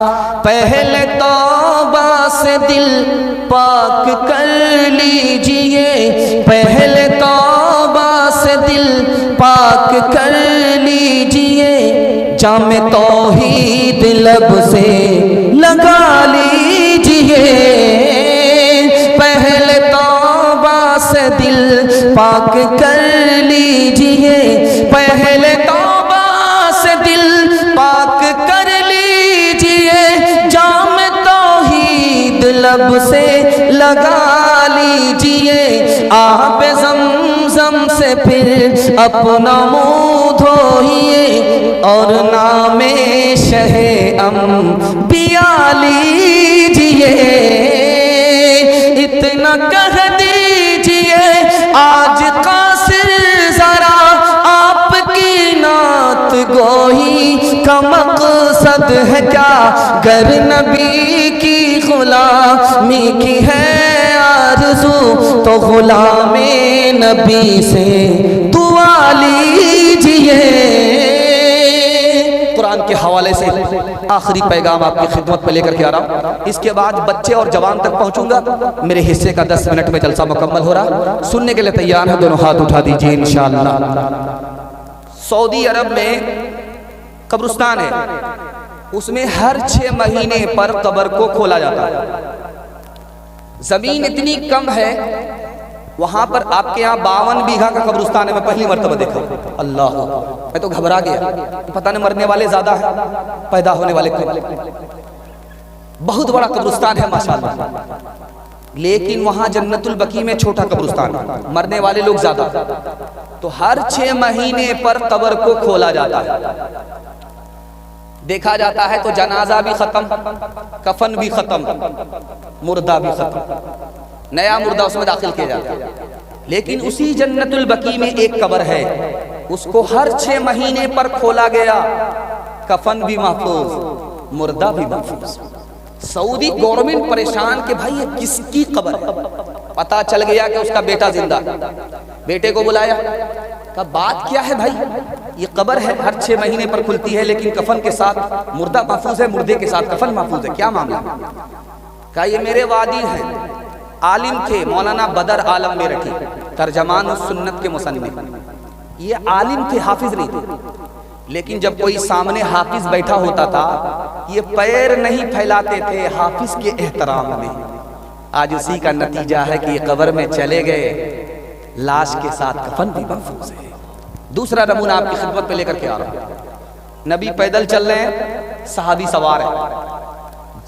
पहले तौबा से दिल पाक कर लीजिए, पहले तौबा से दिल पाक कर लीजिए, जामे तौहीद लब से लगा लीजिए, पहले तौबा से दिल पाक कर लीजिए, पहले तौबा से दिल पाक कर लीजिए, जामे तौहीद लब से लगा लीजिए, आप ज़मज़म से फिर अपना मुँह धोइए और नामे शहे अंबिया लीजिए, इतना कह दीजिए आज कासिर जरा आपकी नात गोही का मकसद है क्या, गर नबी की गुलामी की है आरज़ू तो गुलामे नबी से दुआ लीजिए। कुरान के हवाले से आखिरी पैगाम आपकी खिदमत में लेकर के आ रहा हूँ। इसके बाद बच्चे और जवान तक पहुंचूंगा। मेरे हिस्से का 10 मिनट में जलसा मुकम्मल हो रहा। सुनने के लिए तैयार है? दोनों हाथ उठा दीजिए इंशाअल्लाह। सऊदी अरब में कब्रिस्तान है, उसमें हर 6 महीने पर कब्र को खोला जाता है। जमीन इतनी कम है वहां पर, आपके यहाँ 52 बीघा का कब्रिस्तान है। मैं पहली मर्तबा देखा, अल्लाह, मैं तो घबरा गया। पता नहीं मरने वाले ज्यादा है, पैदा होने वाले कम। बहुत बड़ा कब्रिस्तान है माशाअल्लाह, लेकिन वहां जन्नतुल बकी में छोटा कब्रिस्तान है, मरने वाले लोग ज्यादा। तो हर 6 महीने पर कब्र को खोला जाता है, देखा जाता है। तो जनाजा भी खत्म, कफन भी खत्म, मुर्दा भी खत्म, नया मुर्दा उसमें दाखिल किया जाता है। लेकिन उसी जन्नतुल बकी में एक कब्र है, उसको हर 6 महीने पर खोला गया, कफन भी महफूज, मुर्दा भी महफूज। सऊदी गवर्नमेंट परेशान कि भाई ये किसकी कब्र है। पता चल गया कि उसका बेटा जिंदा। बेटे को बुलाया, का बात क्या है भाई, ये कब्र है, हर 6 महीने पर खुलती है, लेकिन कफन के साथ मुर्दा महफूज है, मुर्दे के साथ कफन महफूज है, क्या मामला? का ये मेरे वादी हैं, आलिम थे, मौलाना बदर आलम में रखी, तर्जमान उस सुन्नत के मुसन्निफ। ये आलिम थे, हाफिज नहीं थे। लेकिन जब कोई सामने हाफिज बैठा होता था, ये पैर नहीं फैलाते थे हाफिज के एहतराम में। आज उसी का नतीजा है कि ये कब्र में चले गए, लाश के साथ कफन भी महफूज है। दूसरा नमूना आपकी खिदमत पे लेकर के आ रहा हूं। नबी पैदल चल रहे हैं, सहाबी सवार है।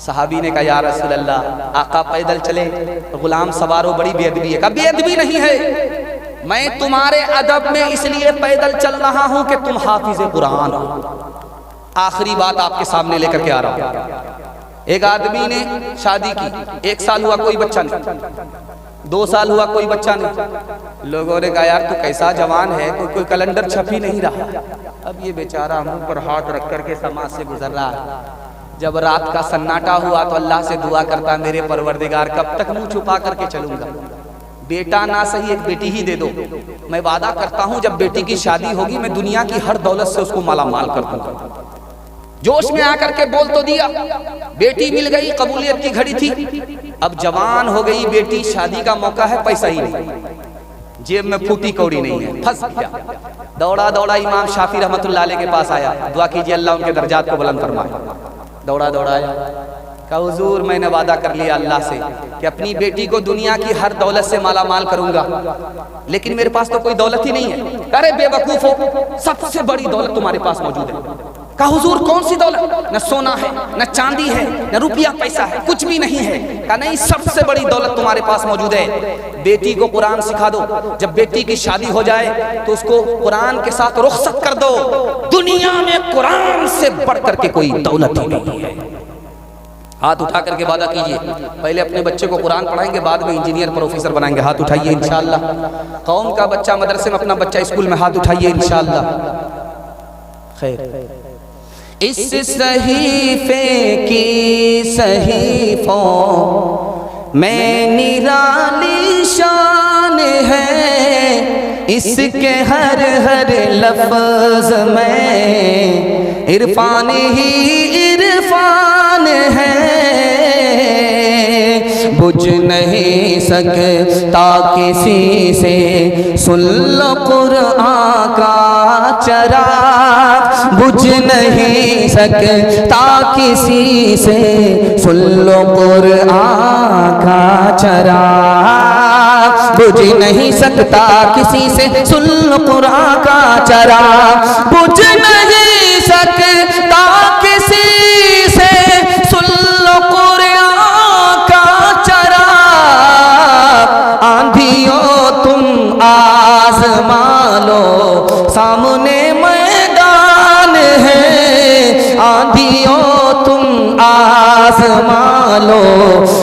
सहाबी ने कहा, या रसूल अल्लाह, आका पैदल चले, गुलाम सवार हो, बड़ी बेअदबी है। कहा बेअदबी नहीं है, मैं तुम्हारे अदब में इसलिए पैदल चल रहा हूं कि तुम हाफिज कुरान हो। आखिरी बात आपके सामने लेकर के आ रहा हूं। एक आदमी ने शादी की, 1 साल हुआ कोई बच्चा नहीं, 2 साल हुआ कोई बच्चा नहीं। लोगों ने कहा, यार तू कैसा जवान है, कोई कैलेंडर छप ही नहीं रहा। अब ये बेचारा मुंह पर हाथ रख करके समाज से गुजर रहा है। जब रात का सन्नाटा हुआ तो अल्लाह से दुआ करता, मेरे परवरदिगार कब तक मुंह छुपा करके चलूंगा, बेटा ना सही एक बेटी ही दे दो। मैं वादा करता हूं जब बेटी की शादी होगी मैं दुनिया की हर दौलत से उसको माला माल कर दूंगा। जोश में आकर के बोल तो दिया, बेटी मिल गई, कबूलियत की घड़ी थी। अब जवान हो गई बेटी, शादी का मौका है, पैसा ही नहीं, जेब में फूटी कौड़ी नहीं है, फंस गया। दौड़ा दौड़ा इमाम शाफी रहमतुल्लाह अलैह के पास आया, दुआ कीजिए अल्लाह उनके दर्जात को बुलंद फरमाए। दौड़ा दौड़ा आया, कहा हुजूर मैंने वादा कर लिया अल्लाह से कि अपनी बेटी को दुनिया की हर दौलत से माला माल करूंगा, लेकिन मेरे पास तो कोई दौलत ही नहीं है। अरे बेवकूफ हो, सबसे बड़ी दौलत तुम्हारे पास मौजूद है। कहा हुजूर कौन सी दौलत? न सोना है, न चांदी है, न रुपया पैसा है, कुछ भी नहीं है। कहा नहीं, सबसे बड़ी दौलत तुम्हारे पास मौजूद है, बेटी को कुरान सिखा दो। जब बेटी की शादी हो जाए तो उसको कुरान के साथ रुखसत कर दो। दुनिया में कुरान से बढ़ करके कोई दौलत ही नहीं है। हाथ उठा करके वादा कीजिए, पहले अपने बच्चे को कुरान पढ़ाएंगे, बाद में इंजीनियर प्रोफेसर बनाएंगे। हाथ उठाइए इंशाअल्लाह। कौम का बच्चा मदरसे में, अपना बच्चा स्कूल में, हाथ उठाइए इंशाअल्लाह। खैर, इस सहीफे की सहीफों में निराली शान है, इसके हर हर लफ्ज में इरफान ही इरफान इरफान है, बुझ नहीं सकता किसी से, सुन लो कुरान का चराग। बुझ नहीं सकता किसी से, सुन लो कुरान का चराग। बुझ नहीं सकता किसी से, सुन लो कुरान का चराग। बुझ नहीं सकता किसी से, सुन लो कुरान का चराग। आंधियों तुम आज़मा लो, सामने मैदान है। आंधियों तुम आज़मा लो,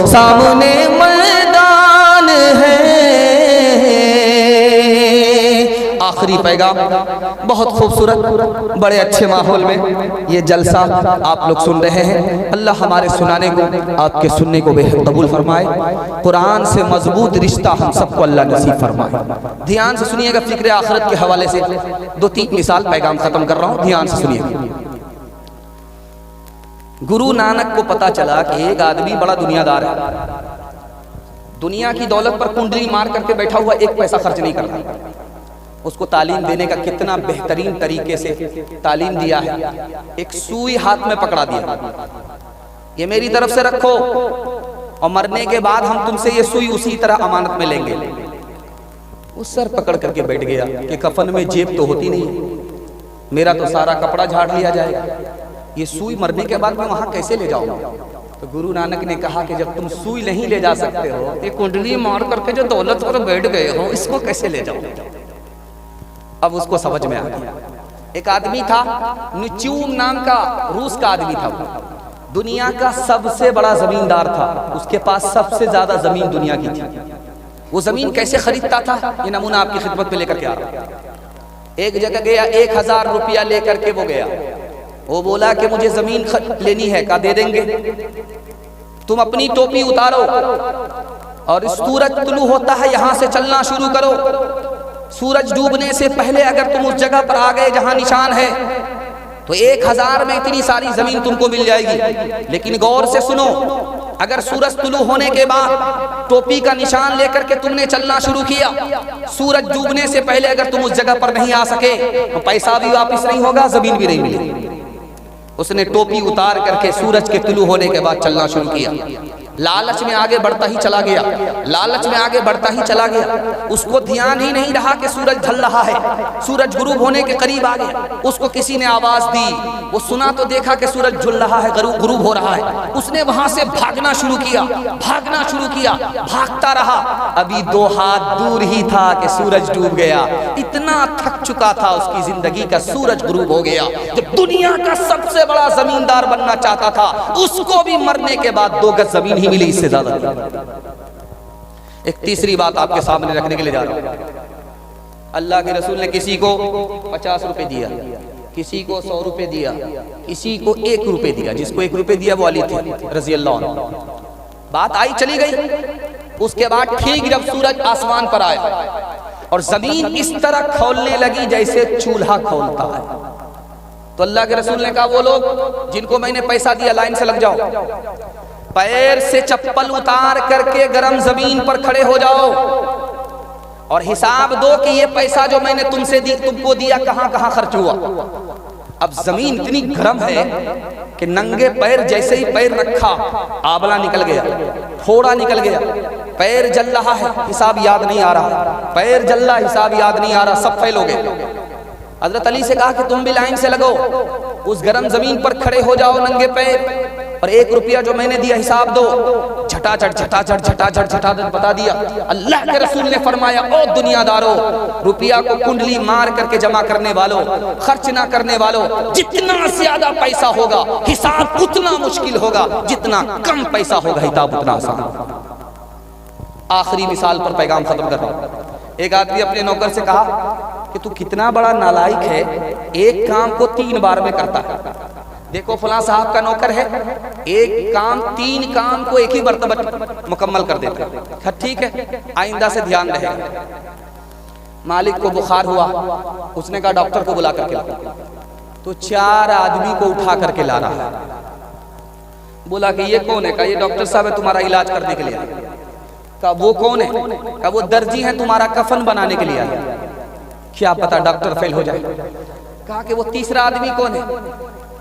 सामने मैदान है। आखिरी पैगाम बहुत खूबसूरत, बड़े अच्छे माहौल में ये जलसा आप लोग सुन रहे हैं। अल्लाह हमारे सुनाने को, आपके सुनने को बेहद कबूल फरमाए। कुरान से मजबूत रिश्ता हम सबको अल्लाह नसीब फरमाए। ध्यान से सुनिएगा, फिक्र आखिरत के हवाले से 2-3 मिसाल पैगाम खत्म कर रहा हूँ, ध्यान से सुनिएगा। गुरु नानक को पता चला कि एक आदमी बड़ा दुनियादार है, दुनिया की दौलत पर कुंडली मार करके बैठा हुआ, एक पैसा खर्च नहीं करता। उसको तालीम देने का कितना बेहतरीन तरीके से तालीम दिया है। एक सुई हाथ में पकड़ा दिया, ये मेरी तरफ से रखो और मरने के बाद हम तुमसे ये सुई उसी तरह अमानत में लेंगे। उस सर पकड़ करके बैठ गया कि कफन में जेब तो होती नहीं, मेरा तो सारा कपड़ा झाड़ लिया जाएगा, ये सुई मरने के बाद मैं वहां कैसे ले जाऊंगा। तो गुरु नानक ने कहा कि जब तुम सुई नहीं ले जा सकते हो, ये कुंडली मार करके जो दौलत पर बैठ गए हो, इसको कैसे ले जाओ। अब उसको समझ में आ गया। एक आदमी था, निच्यूम नाम का, रूस का आदमी था, दुनिया का सबसे बड़ा जमींदार था, उसके पास सबसे ज्यादा जमीन दुनिया की थी। वो जमीन कैसे खरीदता था, ये नमूना आपकी खिदमत में लेकर के आ रहा हूं। एक जगह गया, 1000 रुपया लेकर के वो गया। वो बोला कि मुझे जमीन लेनी है, कहा दे देंगे, तुम अपनी टोपी उतारो और सूरज तुलू होता है यहां से चलना शुरू करो। सूरज डूबने से पहले अगर तुम उस जगह पर आ गए जहां निशान है, तो 1000 में इतनी सारी जमीन तुमको मिल जाएगी। लेकिन गौर से सुनो, अगर सूरज तुलू होने के बाद टोपी का निशान लेकर के तुमने चलना शुरू किया, सूरज डूबने से पहले अगर तुम उस जगह पर नहीं आ सके, तो पैसा भी वापस नहीं होगा, जमीन भी नहीं मिलेगी। उसने टोपी उतार करके सूरज के तुलू होने के बाद चलना शुरू किया। लालच में आगे बढ़ता ही चला गया, लालच में आगे बढ़ता ही चला गया। उसको ध्यान ही नहीं रहा कि सूरज ढल रहा है, सूरज गुरूब होने के करीब आ गया। उसको किसी ने आवाज दी, वो सुना तो देखा कि सूरज झुल रहा है, गुरूब हो रहा है। उसने वहां से भागना शुरू किया, भागना शुरू किया, भागता रहा। अभी 2 हाथ दूर ही था कि सूरज डूब गया। इतना थक चुका था उसकी जिंदगी का, सूरज गुरूब हो गया। जब दुनिया का सबसे बड़ा जमींदार बनना चाहता था, उसको भी मरने के बाद 2 गज जमीन ही मिली, इससे ज्यादा। एक तीसरी बात आपके सामने रखने के लिए जा रहा हूं। अल्लाह के रसूल ने किसी को 50 रुपए दिया, किसी को 100 रुपए दिया, किसी को 1 रुपए दिया। जिसको 1 रुपए दिया वो अली थे रजी अल्लाह अन्हु। बात आई चली गई। उसके बाद ठीक जब सूरज आसमान पर आया और जमीन इस तरह खौलने लगी जैसे चूल्हा खौलता है, तो अल्लाह के रसूल ने कहा वो लोग जिनको मैंने पैसा दिया लाइन से लग जाओ, पैर से चप्पल उतार करके गरम जमीन पर खड़े हो जाओ और हिसाब दो कि ये पैसा जो मैंने तुमको दिया कहां कहां खर्च हुआ। अब जमीन इतनी गर्म है कि नंगे पैर जैसे ही पैर रखा, आंवला निकल गया, फोड़ा निकल गया, पैर जल रहा है, हिसाब याद नहीं आ रहा, पैर जल रहा, हिसाब याद नहीं आ रहा, सब फेल हो गए। हजरत अली से कहा कि तुम भी लाइन से लगो, उस गर्म जमीन पर खड़े हो जाओ नंगे पैर, और 1 रुपया जो मैंने दिया हिसाब दो। झटाझट झटाझट झटाझट झटाझट बता दिया। अल्लाह के रसूल ने फरमाया, ओ दुनियादारों, रुपया को कुंडली मार करके जमा करने वालों, खर्च ना करने वालों, जितना ज्यादा पैसा होगा हिसाब उतना मुश्किल होगा, जितना कम पैसा होगा हिसाब उतना आसान। आखिरी मिसाल पर पैगाम खत्म कर रहा हूं। एक आदमी अपने नौकर से कहा कि तू कितना बड़ा नालायक है, एक काम को 3 बार में करता है। देखो फलां साहब का नौकर है, एक काम 3 काम को एक ही मर्तबा मुकम्मल कर देता है। ठीक है, आइंदा से ध्यान रहेगा। मालिक को बुखार हुआ, उसने कहा डॉक्टर को बुला करके ला, तो 4 आदमी को उठा करके ला रहा है। बोला कि ये कौन है? कहा ये डॉक्टर साहब है तुम्हारा इलाज करने के लिए। कहा वो कौन है? कहा वो दर्जी है तुम्हारा कफन बनाने के लिए आया। क्या पता डॉक्टर फेल हो जाए। कहा कि वो तीसरा आदमी कौन है?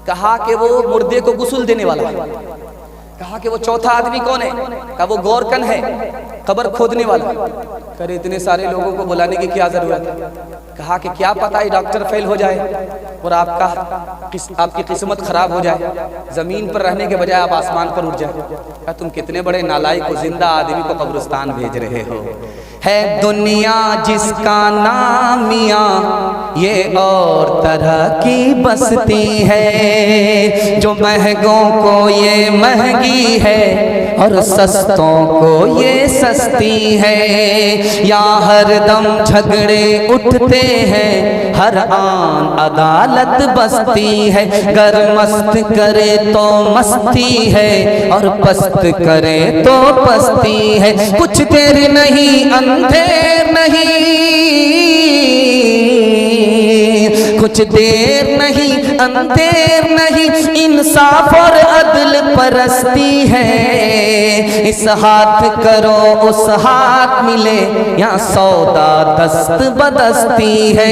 कहा कि वो मुर्दे को गुस्ल देने वाला है। कहा कि वो चौथा आदमी कौन है? कहा वो गौरकन है, कब्र खोदने वाला। करे इतने सारे लोगों को बुलाने की क्या जरूरत है? कहा कि क्या पता है डॉक्टर फेल हो जाए और आपकी किस्मत खराब हो जाए, जमीन पर रहने के बजाय आप आसमान पर उठ जाए। कहा तुम कितने बड़े नालायक हो, जिंदा आदमी को कब्रिस्तान भेज रहे हो। है दुनिया जिसका नाम मियां, ये और तरह की बस्ती है, जो महंगों को ये महंगी है और सस्तों को ये सस्ती है। यहाँ हरदम झगड़े उठते हैं, हर आन अदालत बसती है। गर मस्त करे तो मस्ती है और पस्त करे तो पस्ती है। कुछ देर नहीं अंधेर नहीं, कुछ देर नहीं अंधेर नहीं, इंसाफ और अदल परस्ती है। इस हाथ करो उस हाथ मिले, यहाँ सौदा दस्त बदस्ती है।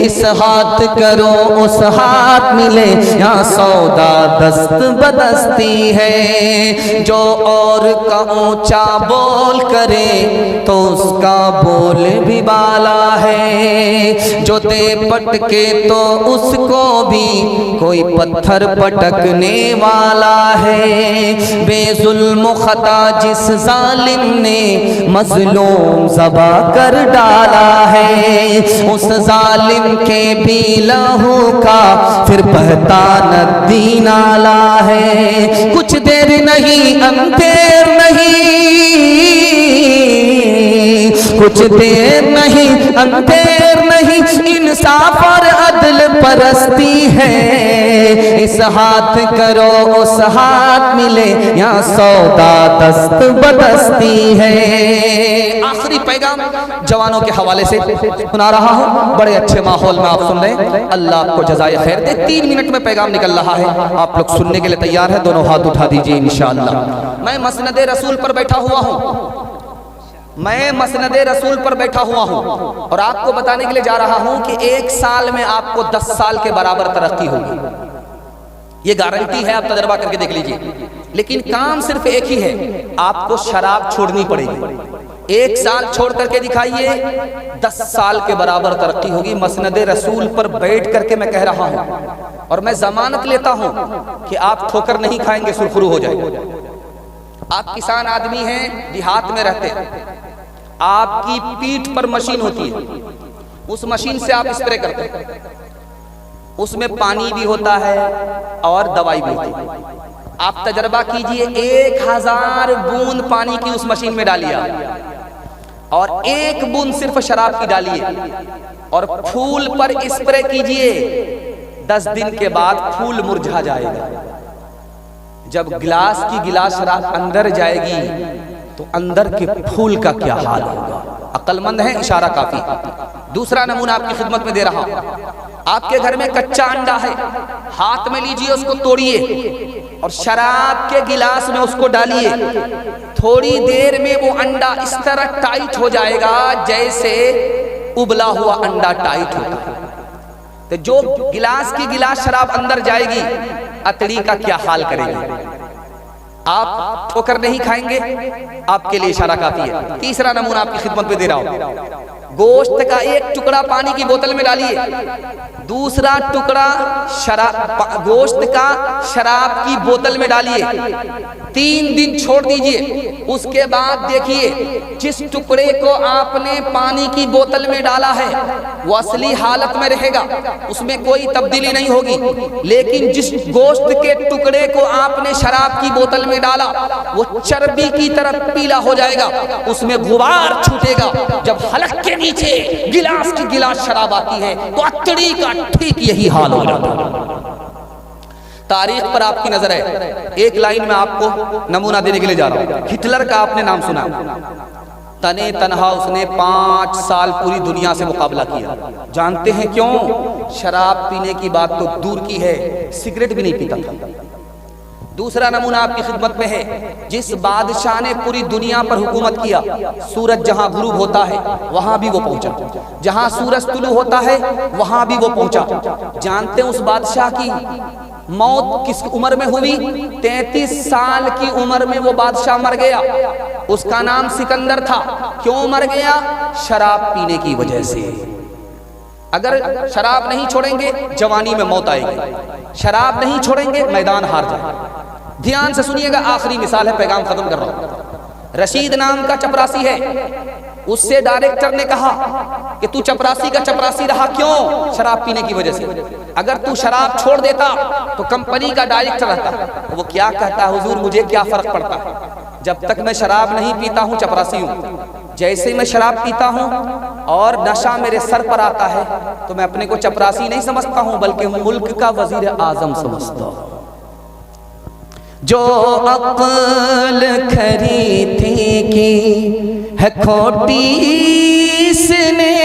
इस हाथ करो उस हाथ मिले, यहाँ सौदा दस्त बदस्ती है। जो और का ऊंचा बोल करे तो उसका बोल भी बाला है। जो दे पटके तो उसको भी कोई पत्थर पटकने वाला है। बेजुल्म खता जिस जालिम ने मजलूम ज़बा कर डाला है, उस जालिम के भी लहू का फिर बहता नदी नाला है। कुछ देर नहीं अंधेर नहीं, कुछ देर नहीं अंधेर नहीं, इंसाफ और अदल परस्ती है। इस हाथ करो उस हाथ मिले, यहाँ सौदा दस्त बदस्ती है। आखिरी पैगाम जवानों के हवाले से सुना रहा हूँ, बड़े अच्छे माहौल में आप सुन रहे हैं, अल्लाह आपको जज़ाए खैर दे। 3 मिनट में पैगाम निकल रहा है, आप लोग सुनने के लिए तैयार हैं? दोनों हाथ उठा दीजिए इंशाअल्लाह। मैं मसनद रसूल पर बैठा हुआ हूँ, मैं मसनद रसूल पर बैठा हुआ हूँ और आपको बताने के लिए जा रहा हूँ कि 1 साल में आपको 10 साल के बराबर तरक्की होगी। ये गारंटी है, आप तजर्बा करके देख लीजिए। लेकिन काम सिर्फ एक ही है, आपको शराब छोड़नी पड़ेगी। 1 साल छोड़ करके दिखाइए, 10 साल के बराबर तरक्की होगी। मसनद रसूल पर बैठ करके मैं कह रहा हूँ और मैं जमानत लेता हूँ कि आप ठोकर नहीं खाएंगे, सुरखरू हो जाएगा। आप किसान आदमी हैं, देहात में रहते हैं, आपकी पीठ पर मशीन होती है, उस मशीन से आप स्प्रे करते हैं, उसमें पानी भी होता है और दवाई भी होती है। आप तजर्बा कीजिए, 1000 बूंद पानी की उस मशीन में डालिए और 1 बूंद सिर्फ शराब की डालिए और फूल पर स्प्रे कीजिए। 10 दिन के बाद फूल मुरझा जाएगा। जब गिलास की गिलास शराब अंदर जाएगी तो अंदर के फूल का क्या हाल होगा? अक्लमंद है, इशारा काफी। दूसरा नमूना आपकी खिदमत में दे रहा हूं। आपके घर में कच्चा अंडा है, हाथ में लीजिए, उसको तोड़िए और शराब के गिलास में उसको डालिए। थोड़ी देर में वो अंडा इस तरह टाइट हो जाएगा जैसे उबला हुआ अंडा टाइट होता है। तो जो गिलास की गिलास शराब अंदर जाएगी, अतड़ी का क्या हाल करेगी? आप ठोकर नहीं खाएंगे, आपके लिए इशारा काफी है। तीसरा नमूना आपकी खिदमत में दे रहा हूं। गोश्त का 1 टुकड़ा पानी की बोतल में डालिए, दूसरा टुकड़ा गोश्त का शराब की बोतल में डालिए, 3 दिन छोड़ दीजिए। उसके बाद देखिए, जिस टुकड़े को आपने पानी की बोतल में डाला है वो असली हालत में रहेगा, उसमें कोई तब्दीली नहीं होगी। लेकिन जिस गोश्त के टुकड़े को आपने शराब की बोतल में डाला वो चर्बी की तरह पीला हो जाएगा, उसमें गुबार छूटेगा। जब हलक के नीचे गिलास की गिलास शराब आती है तो अतड़ी का ठीक यही हाल हो जाता है। तारीख पर आपकी नजर है। एक लाइन में आपको नमूना देने के लिए जा रहा हूं। हिटलर का आपने नाम सुना, तने तनहा उसने 5 साल पूरी दुनिया से मुकाबला किया। जानते हैं क्यों? शराब पीने की बात तो दूर की है, सिगरेट भी नहीं पीता था। दूसरा नमूना आपकी खिदमत में है, जिस बादशाह ने पूरी दुनिया पर हुकूमत किया, सूरज जहां गुरूब होता है वहां भी वो पहुंचा, जहां सूरज तुलू होता है वहां भी वो पहुंचा। जानते हैं उस बादशाह की मौत किस उम्र में हुई? 33 साल की उम्र में वो बादशाह मर गया। उसका नाम सिकंदर था। क्यों मर गया? शराब पीने की वजह से। अगर शराब नहीं छोड़ेंगे जवानी में मौत आएगी, शराब नहीं छोड़ेंगे मैदान हार जाएगा। ध्यान से सुनिएगा, आखिरी मिसाल है, पैगाम खत्म कर रहा हूं। रशीद नाम का चपरासी है, उससे डायरेक्टर ने कहा कि तू चपरासी का चपरासी रहा क्यों? शराब पीने की वजह से। अगर तू शराब छोड़ देता तो कंपनी का डायरेक्टर रहता। तो वो क्या कहता है, हुजूर मुझे क्या फर्क पड़ता, जब तक मैं शराब नहीं पीता हूं चपरासी हूं। जैसे मैं शराब पीता हूं और नशा मेरे सर पर आता है तो मैं अपने को चपरासी नहीं समझता हूं, बल्कि मुल्क का वजीर आजम समझता हूं। जो अक्ल खरीदी की है खोटी इसने,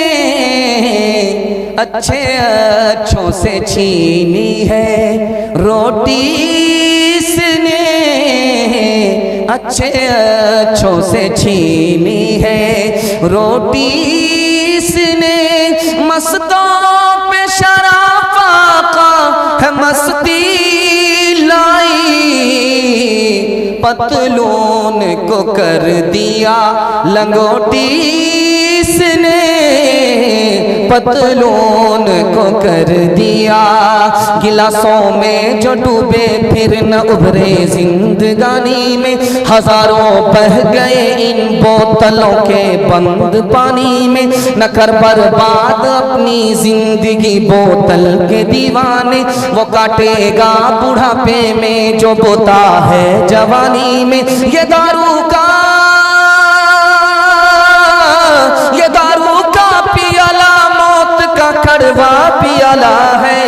अच्छे अच्छों से छीनी है रोटी इसने, अच्छे अच्छों से छीनी है रोटी इसने। मस्तों पे शराफा का है मस्ती लाई, पतलून को कर दिया लंगोटी इसने, पतलून को कर दिया। गिलासों में जो डूबे फिर न उभरे जिंदगानी में, हजारों बह गए इन बोतलों के बंद पानी में। न कर बर्बाद अपनी जिंदगी बोतल के दीवाने, वो काटेगा बुढ़ापे में जो बोता है जवानी में। ये दारू का पियाला मौत का कड़वा पियाला है।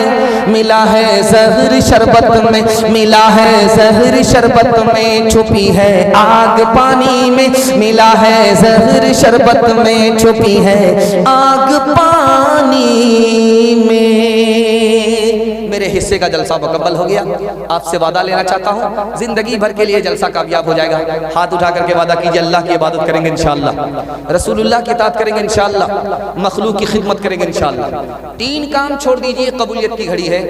मिला है जहर शरबत में, मिला है जहर शरबत में, छुपी है आग पानी में। मिला है जहर शरबत में, छुपी है आग पानी में। मेरे हिस्से का जलसा मुकम्मल हो गया। आपसे वादा लेना चाहता हूँ, जिंदगी भर के लिए जलसा कामयाब हो जाएगा। हाथ उठा करके वादा कीजिए, अल्लाह की इबादत करेंगे इंशाअल्लाह, रसूलुल्लाह की इताअत करेंगे इंशाअल्लाह, मखलूक की खिदमत करेंगे इंशाअल्लाह। 3 काम छोड़ दीजिए, कबूलियत की घड़ी है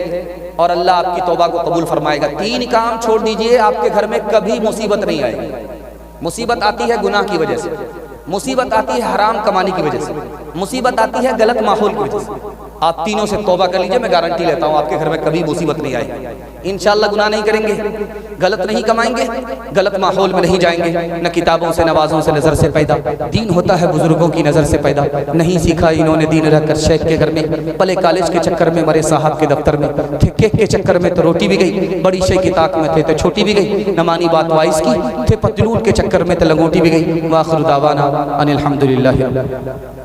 और अल्लाह आपकी तौबा को कबूल फरमाएगा। 3 काम छोड़ दीजिए, आपके घर में कभी मुसीबत नहीं आएगी। मुसीबत आती है गुनाह की वजह से, मुसीबत आती है हराम कमाने की वजह से, मुसीबत आती है गलत माहौल की वजह से। आप तीनों से तौबा कर लीजिए, मैं गारंटी लेता हूँ आपके घर में कभी मुसीबत नहीं आएगी। इंशाअल्लाह गुनाह नहीं करेंगे, गलत नहीं कमाएंगे, गलत माहौल में नहीं जाएंगे, न किताबों से नवाजों से नजर से पैदा। दीन होता है बुजुर्गों की नजर से पैदा। नहीं सीखा इन्होंने दीन रहकर शेख के घर में, पले कॉलेज के चक्कर में मरे साहब के दफ्तर में, थे केक के चक्कर में तो रोटी भी गई, बड़ी शेख की ताक में थे तो छोटी भी गई, न मानी बात वाइस की, थे पतलून के चक्कर में तो लंगोटी भी गई। वाखिर दावाना अनिल हम्दुलिल्लाह।